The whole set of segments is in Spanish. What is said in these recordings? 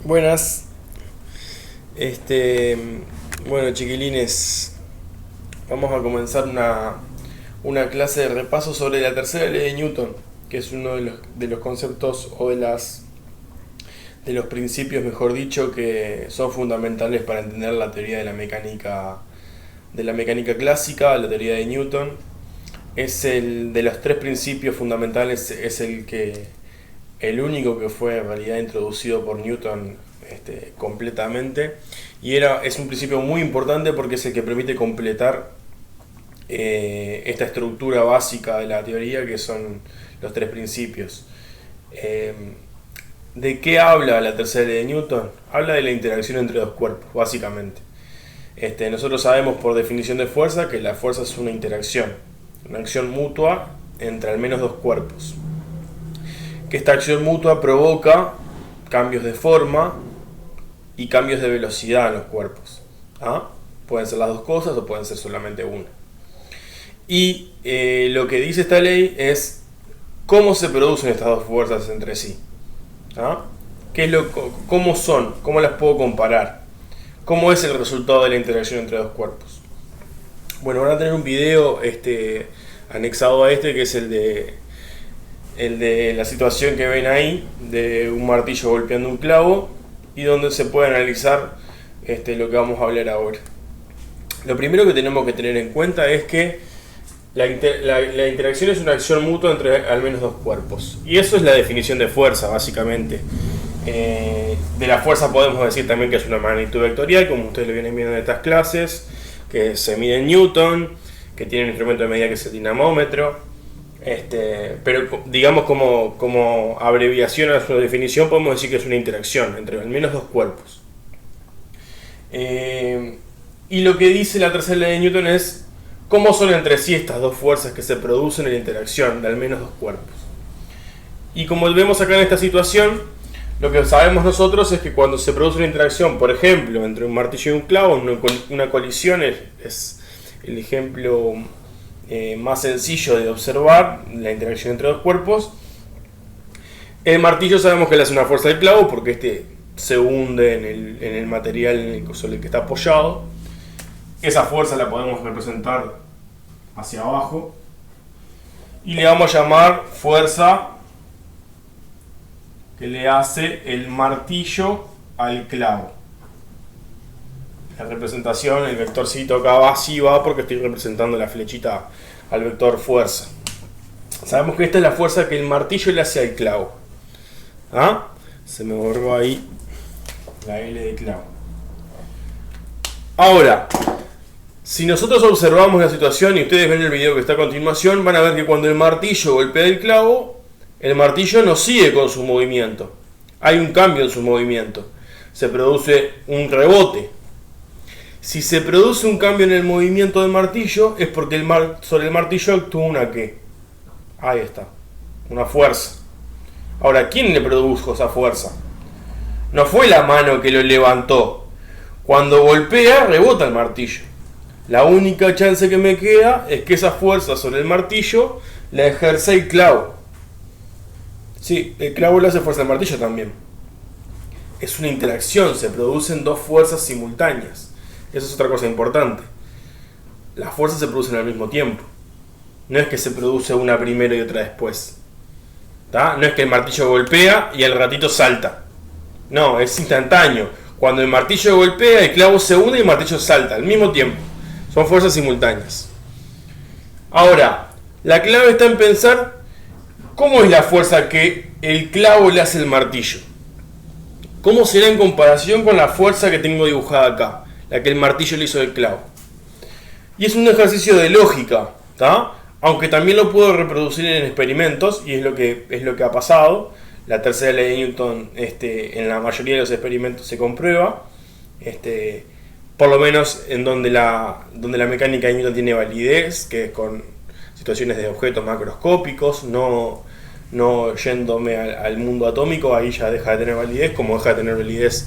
Buenas. Este, bueno, chiquilines, vamos a comenzar una clase de repaso sobre la tercera ley de Newton, que es uno de los conceptos o de los principios, mejor dicho, que son fundamentales para entender la teoría de la mecánica clásica, la teoría de Newton. Es el de los tres principios fundamentales, es el único que fue en realidad introducido por Newton completamente, y es un principio muy importante porque es el que permite completar esta estructura básica de la teoría, que son los tres principios. ¿De qué habla la tercera ley de Newton? Habla de la interacción entre dos cuerpos, básicamente. Nosotros sabemos por definición de fuerza que la fuerza es una acción mutua entre al menos dos cuerpos. Que esta acción mutua provoca cambios de forma y cambios de velocidad en los cuerpos. Pueden ser las dos cosas o pueden ser solamente una. Y lo que dice esta ley es cómo se producen estas dos fuerzas entre sí. ¿Cómo son? ¿Cómo las puedo comparar? ¿Cómo es el resultado de la interacción entre dos cuerpos? Bueno, van a tener un video anexado a que es el de la situación que ven ahí, de un martillo golpeando un clavo, y donde se puede analizar lo que vamos a hablar ahora. Lo primero que tenemos que tener en cuenta es que la interacción es una acción mutua entre al menos dos cuerpos. Y eso es la definición de fuerza, básicamente. De la fuerza podemos decir también que es una magnitud vectorial, como ustedes lo vienen viendo en estas clases, que se mide en Newton, que tiene un instrumento de medida que es el dinamómetro. Pero digamos como abreviación a su definición podemos decir que es una interacción entre al menos dos cuerpos. Y lo que dice la tercera ley de Newton es cómo son entre sí estas dos fuerzas que se producen en la interacción de al menos dos cuerpos. Y como vemos acá en esta situación, lo que sabemos nosotros es que cuando se produce una interacción, por ejemplo, entre un martillo y un clavo, una colisión es el ejemplo más sencillo de observar la interacción entre dos cuerpos. El martillo sabemos que le hace una fuerza del clavo porque se hunde en el material sobre el que está apoyado. Esa fuerza la podemos representar hacia abajo y le vamos a llamar fuerza que le hace el martillo al clavo. La representación, el vectorcito acá va así, va porque estoy representando la flechita al vector fuerza. Sabemos que esta es la fuerza que el martillo le hace al clavo. Se me borró ahí la L de clavo. Ahora, si nosotros observamos la situación y ustedes ven el video que está a continuación, van a ver que cuando el martillo golpea el clavo, el martillo no sigue con su movimiento. Hay un cambio en su movimiento. Se produce un rebote. Si se produce un cambio en el movimiento del martillo, es porque sobre el martillo actúa una ¿qué? Ahí está. Una fuerza. Ahora, ¿quién le produjo esa fuerza? No fue la mano que lo levantó. Cuando golpea, rebota el martillo. La única chance que me queda es que esa fuerza sobre el martillo la ejerce el clavo. Sí, el clavo le hace fuerza al martillo también. Es una interacción, se producen dos fuerzas simultáneas. Eso es otra cosa importante. Las fuerzas se producen al mismo tiempo. No es que se produce una primero y otra después. No es que el martillo golpea y al ratito salta. No, es instantáneo. Cuando el martillo golpea, el clavo se hunde y el martillo salta al mismo tiempo. Son fuerzas simultáneas. Ahora, la clave está en pensar cómo es la fuerza que el clavo le hace al martillo. ¿Cómo será en comparación con la fuerza que tengo dibujada acá? La que el martillo le hizo al clavo. Y es un ejercicio de lógica, aunque también lo puedo reproducir en experimentos, y es lo que ha pasado. La tercera ley de Newton en la mayoría de los experimentos se comprueba, por lo menos en donde la mecánica de Newton tiene validez, que es con situaciones de objetos macroscópicos, no yéndome al mundo atómico, ahí ya deja de tener validez, como deja de tener validez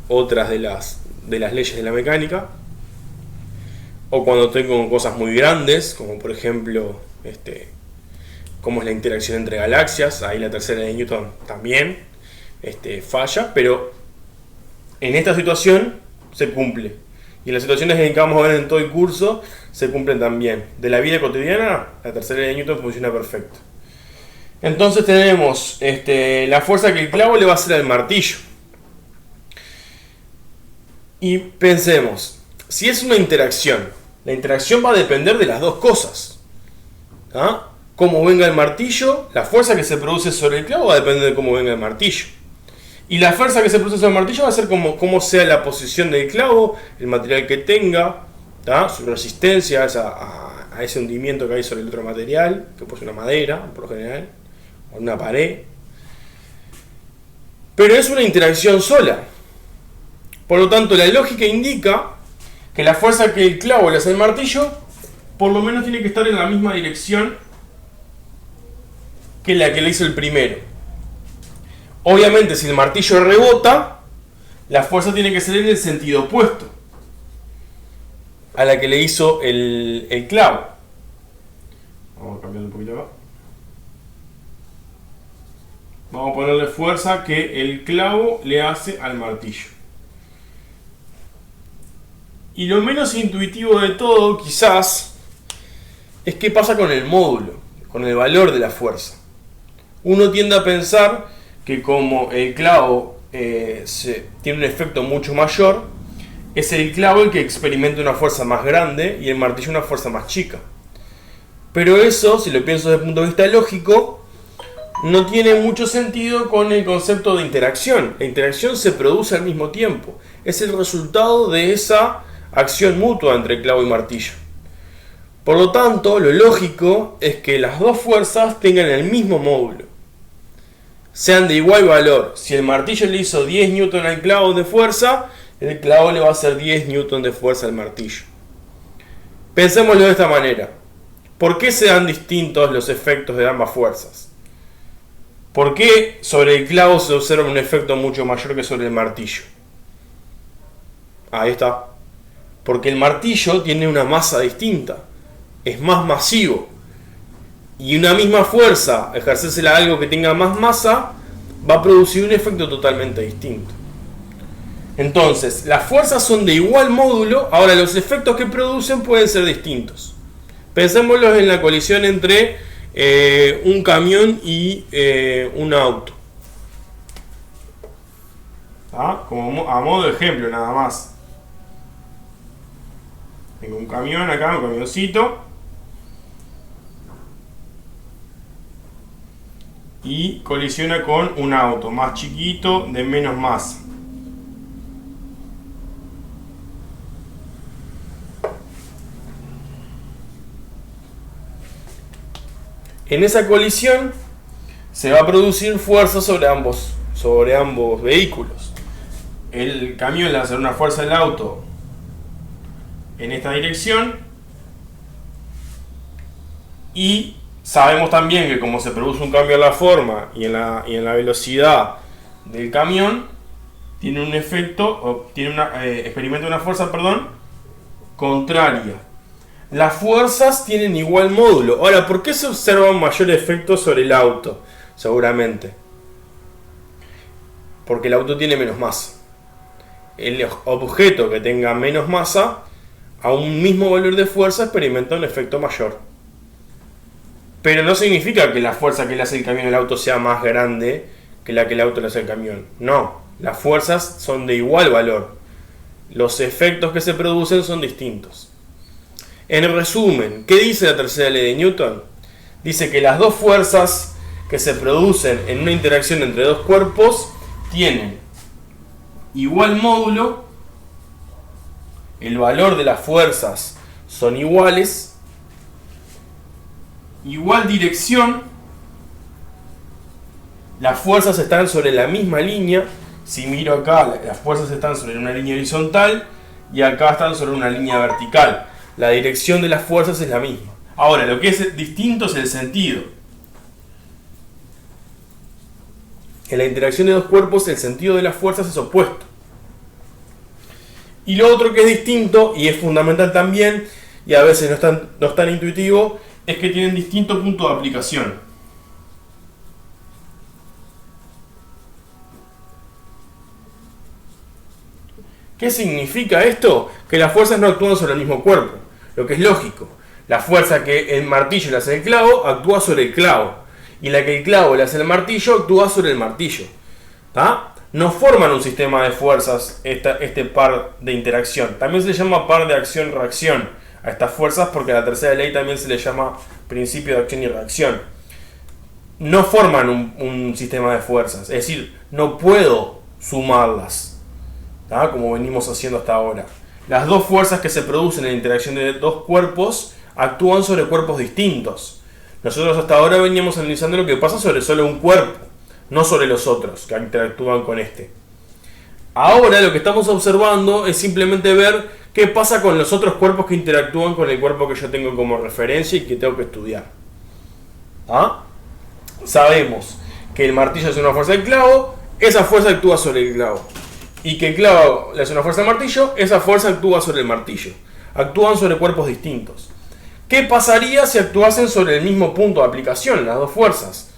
otras de las leyes de la mecánica. O cuando tengo cosas muy grandes, como por ejemplo cómo es la interacción entre galaxias, ahí la tercera ley de Newton también. falla, pero en esta situación se cumple. Y en las situaciones que vamos a ver en todo el curso se cumplen también. De la vida cotidiana, la tercera ley de Newton funciona perfecto. Entonces tenemos la fuerza que el clavo le va a hacer al martillo. Y pensemos, si es una interacción, la interacción va a depender de las dos cosas. ¿Ah? Cómo venga el martillo, la fuerza que se produce sobre el clavo va a depender de cómo venga el martillo. Y la fuerza que se produce sobre el martillo va a ser cómo sea la posición del clavo, el material que tenga, ¿tá? Su resistencia a ese hundimiento que hay sobre el otro material, que puede ser una madera, por lo general, o una pared. Pero es una interacción sola. Por lo tanto, la lógica indica que la fuerza que el clavo le hace al martillo, por lo menos tiene que estar en la misma dirección que la que le hizo el primero. Obviamente, si el martillo rebota, la fuerza tiene que ser en el sentido opuesto a la que le hizo el clavo. Vamos a cambiar un poquito acá. Vamos a ponerle fuerza que el clavo le hace al martillo. Y lo menos intuitivo de todo, quizás, es qué pasa con el módulo, con el valor de la fuerza. Uno tiende a pensar que como el clavo tiene un efecto mucho mayor, es el clavo el que experimenta una fuerza más grande y el martillo una fuerza más chica. Pero eso, si lo pienso desde el punto de vista lógico, no tiene mucho sentido con el concepto de interacción. La interacción se produce al mismo tiempo. Es el resultado de esa acción mutua entre clavo y martillo. Por lo tanto, lo lógico es que las dos fuerzas tengan el mismo módulo, sean de igual valor. Si el martillo le hizo 10 newton al clavo de fuerza, el clavo le va a hacer 10 newton de fuerza al martillo. Pensémoslo de esta manera. ¿Por qué se dan distintos los efectos de ambas fuerzas? ¿Por qué sobre el clavo se observa un efecto mucho mayor que sobre el martillo? Ahí está. Porque el martillo tiene una masa distinta. Es más masivo. Y una misma fuerza, ejercérsela a algo que tenga más masa, va a producir un efecto totalmente distinto. Entonces, las fuerzas son de igual módulo, ahora los efectos que producen pueden ser distintos. Pensémoslo en la colisión entre un camión y un auto. ¿Ah? Como a modo de ejemplo nada más. Tengo un camión acá, un camioncito. Y colisiona con un auto más chiquito de menos masa. En esa colisión se va a producir fuerza sobre ambos vehículos. El camión le va a hacer una fuerza al auto en esta dirección y sabemos también que como se produce un cambio en la forma y en la velocidad del camión, tiene un efecto, experimenta una fuerza, contraria. Las fuerzas tienen igual módulo. Ahora, ¿por qué se observa un mayor efecto sobre el auto? Seguramente porque el auto tiene menos masa. El objeto que tenga menos masa, a un mismo valor de fuerza, experimenta un efecto mayor. Pero no significa que la fuerza que le hace el camión al auto sea más grande que la que el auto le hace al camión. No, las fuerzas son de igual valor. Los efectos que se producen son distintos. En resumen, ¿qué dice la tercera ley de Newton? Dice que las dos fuerzas que se producen en una interacción entre dos cuerpos tienen igual módulo, el valor de las fuerzas son iguales, igual dirección, las fuerzas están sobre la misma línea. Si miro acá, las fuerzas están sobre una línea horizontal y acá están sobre una línea vertical. La dirección de las fuerzas es la misma. Ahora, lo que es distinto es el sentido. En la interacción de dos cuerpos, el sentido de las fuerzas es opuesto. Y lo otro que es distinto, y es fundamental también, y a veces no es tan intuitivo, es que tienen distintos puntos de aplicación. ¿Qué significa esto? Que las fuerzas no actúan sobre el mismo cuerpo, lo que es lógico. La fuerza que el martillo le hace al clavo actúa sobre el clavo, y la que el clavo le hace al martillo actúa sobre el martillo. ¿Tá? No forman un sistema de fuerzas este par de interacción. También se le llama par de acción-reacción a estas fuerzas, porque a la tercera ley también se le llama principio de acción y reacción. No forman un sistema de fuerzas, es decir, no puedo sumarlas, ¿tá? Como venimos haciendo hasta ahora. Las dos fuerzas que se producen en la interacción de dos cuerpos actúan sobre cuerpos distintos. Nosotros hasta ahora veníamos analizando lo que pasa sobre solo un cuerpo, no sobre los otros que interactúan con este. Ahora lo que estamos observando es simplemente ver qué pasa con los otros cuerpos que interactúan con el cuerpo que yo tengo como referencia y que tengo que estudiar. ¿Ah? Sabemos que el martillo es una fuerza del clavo, esa fuerza actúa sobre el clavo. Y que el clavo le hace una fuerza al martillo, esa fuerza actúa sobre el martillo. Actúan sobre cuerpos distintos. ¿Qué pasaría si actuasen sobre el mismo punto de aplicación, las dos fuerzas?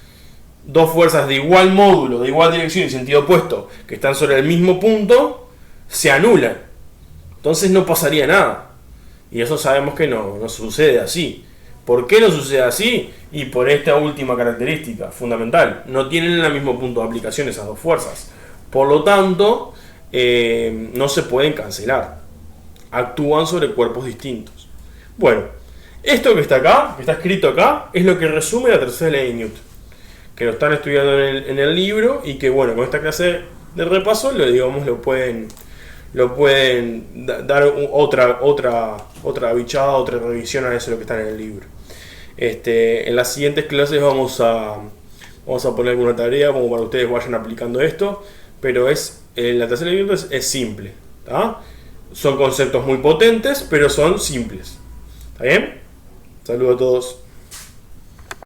Dos fuerzas de igual módulo, de igual dirección y sentido opuesto, que están sobre el mismo punto, se anulan. Entonces no pasaría nada. Y eso sabemos que no sucede así. ¿Por qué no sucede así? Y por esta última característica fundamental. No tienen el mismo punto de aplicación esas dos fuerzas. Por lo tanto, no se pueden cancelar. Actúan sobre cuerpos distintos. Bueno, esto que está acá, que está escrito acá, es lo que resume la tercera ley de Newton. Que lo están estudiando en el libro y que, bueno, con esta clase de repaso lo pueden dar otra bichada, otra revisión a eso lo que está en el libro. En las siguientes clases vamos a poner alguna tarea como para que ustedes vayan aplicando esto, pero la tercera ley es simple, ¿tá? Son conceptos muy potentes, pero son simples. ¿Está bien? Saludos a todos.